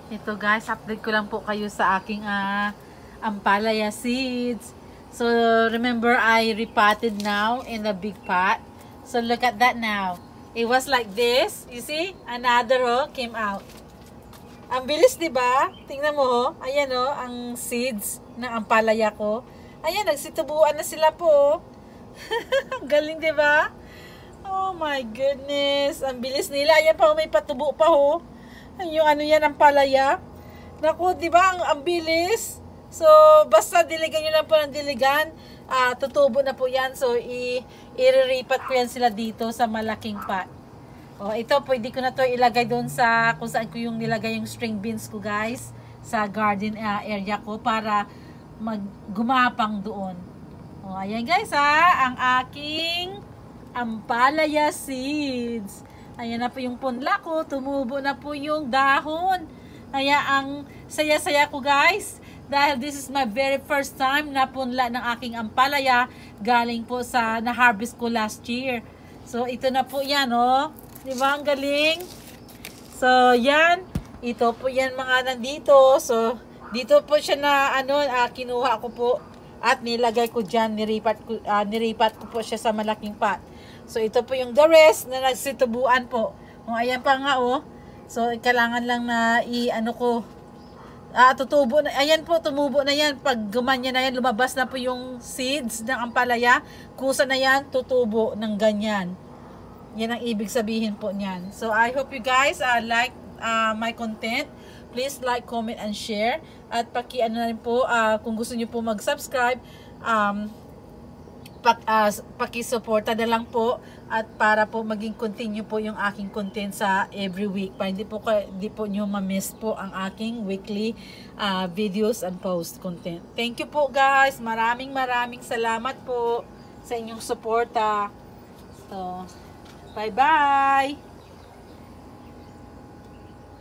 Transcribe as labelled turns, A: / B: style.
A: Ito guys, update ko lang po kayo sa aking ampalaya seeds. So remember, I repotted now in the big pot. So look at that now. It was like this. You see? Another came out. Ang bilis, di ba? Tingnan mo, ayan ang seeds ng ampalaya ko. Ayan, nagsitubuan na sila po. Ang galing, di ba? Oh my goodness. Ang bilis nila. Ayan pa, may patubo pa ho. Yung yan, ang palaya. Naku, di ba? Ang bilis. So, basta diligan nyo lang po ng diligan. Tutubo na po yan. So, i-ripat ko yan sila dito sa malaking pot. O, ito, pwede ko na to ilagay doon sa kung saan ko yung nilagay yung string beans ko, guys. Sa garden area ko para gumapang doon. O, ayan guys ang aking ampalaya seeds. Ayan na po yung punla ko. Tumubo na po yung dahon. Kaya ang saya-saya ko guys. Dahil this is my very first time na punla ng aking ampalaya. Galing po sa na-harvest ko last year. So ito na po yan Diba ang galing? So yan. Ito po yan mga nandito. So dito po siya na kinuha ko po. At nilagay ko dyan. Niripat ko po siya sa malaking pot. So, ito po yung the rest na nagsitubuan po. Ayan pa nga So, kailangan lang na tutubo na. Ayan po, tumubo na yan. Pag gumanya na yan, lumabas na po yung seeds ng ampalaya. Kusa na yan, tutubo ng ganyan. Yan ang ibig sabihin po niyan. So, I hope you guys like my content. Please like, comment, and share. At na rin po, kung gusto nyo po mag-subscribe, pakisuporta na lang po at para po maging continue po yung aking content sa every week para hindi po nyo ma-miss po ang aking weekly videos and post content. Thank you po guys. Maraming salamat po sa inyong suporta. So, bye-bye!